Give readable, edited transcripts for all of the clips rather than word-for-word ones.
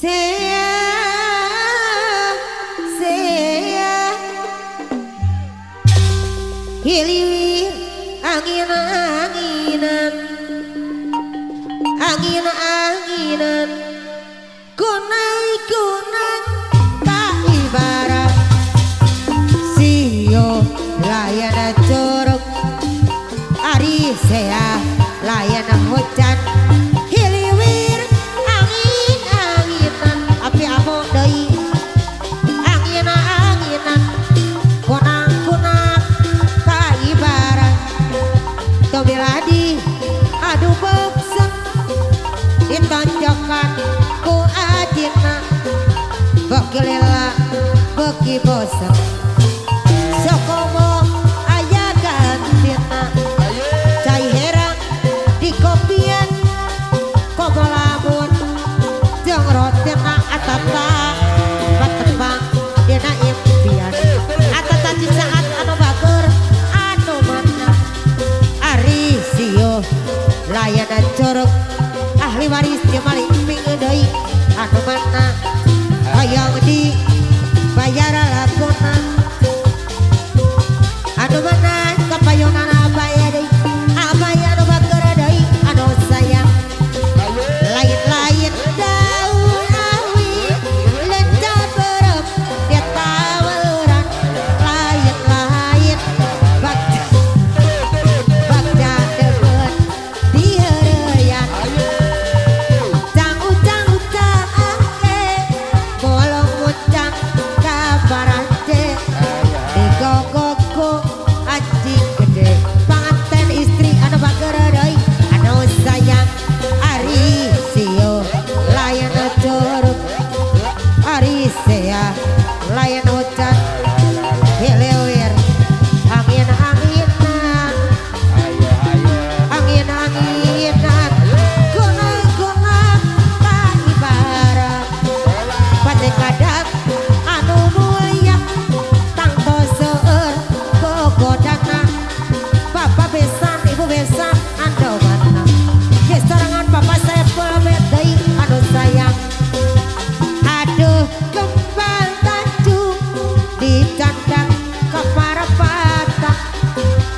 Saya hiliwir angin-anginan angin-anginan kunai-kunang tak ibarat sio layana curug ari saya layana hujan hiliwir angin-anginan api amo deui angin-anginan kunang-kunang tak ibarat tobiladi adu beksen ditonjokkan ku ajina beki lela beki bosen sokomo aya gantina cai herang di kopian komo lamun jeung rotina atata batebang dina impian atata di saat anu bager anu mana ari sio layana curug ahli waris jemali ping deui anu mana hayang di bayar lakuna anu mana kapayungan abaya deui abaya anu bager deui anu sayang lain-lain daun awi lencah berem dia tawaran lain-lain bakja debet diheureyan cang-ucang bolong mucang kabarance digogoko anjing gede panganten istri anu bager deui anu sayang ari sio layana curug ari sea layana hujan hilewir angin-anginan angin-anginan gunung-gunung tak ibarat pate kadang anu mulia tangto seueur bogodana bapak besan ibu besan ando mana geus sorangan papa sepel deui anu sayang aduh kembal tanjung dicandang ka parapatang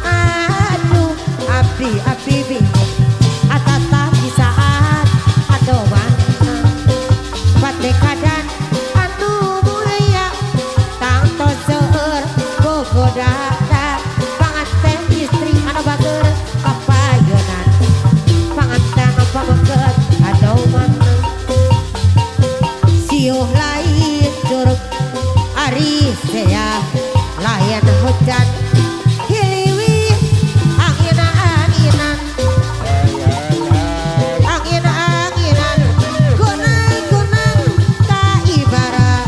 aduh abdi bingung atata di saat ado mana pate kadang anu mulia tangto seueur bogodana panganten istri anu bager kapayeunan panganten apa meukeut ado mana siuh lain curug ari sea layan hujan hiliwir angin-anginan angin-anginan kunang-kunang tak ibarat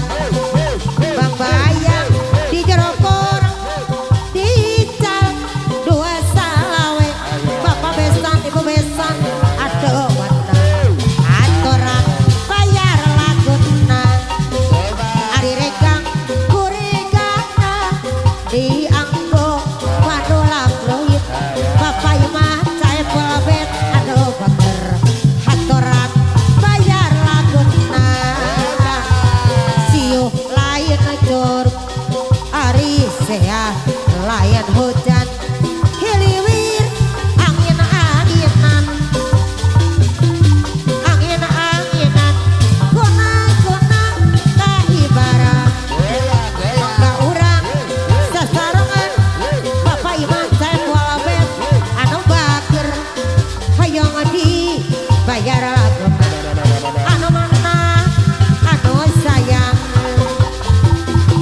bambayang di jero korang dical dua salawe bapak besan ibu besan aduh mana aturan bayar laguna ari regang kurigana dianggo panulang leuit bapak imah cae pelebet aduh bager aturan bayar laguna siuh lain curug ari sea layan hujan hiliwir angin-anginan angin-anginan kunang-kunang tak ibarat mangga urang sasarengan bapak imah cae pelebet anu bager hayang di bayar laguna anu mana anu sayang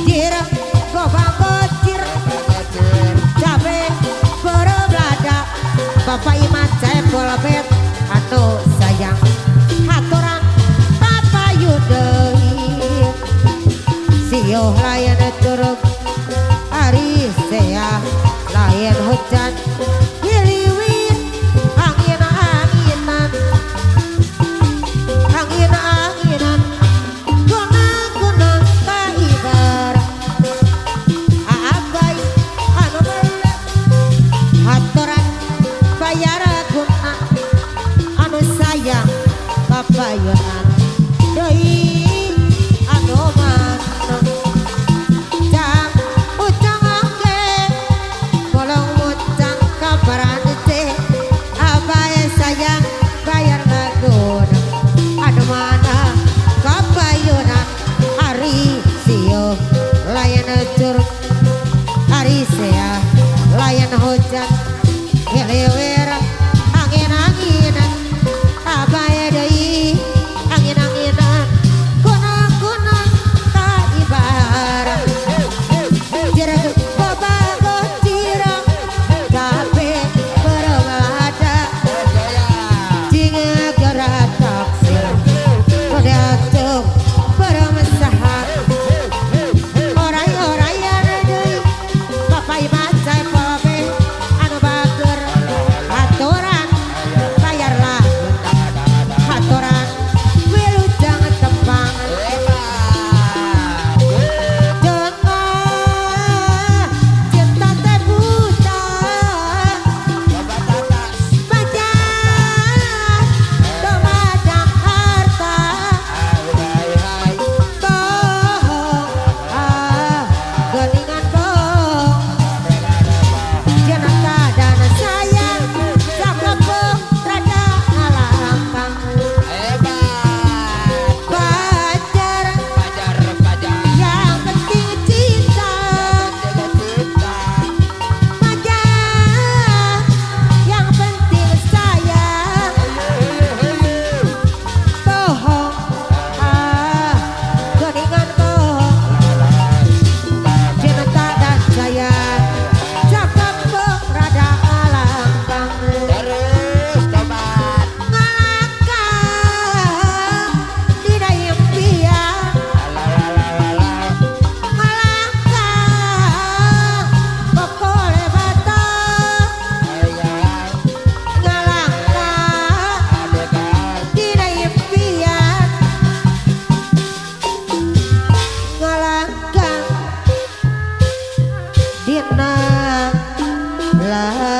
jireng gobang gocir cabe bereblada bapak imah cae pelebet anu sayang haturan papayu deui sio layana curug ari sea layan hujan hiliwir angin-anginan angin-anginan gunung-gunung tak ibarat abai anu mele haturan bayar guna anu sayang kapayeunan deui lah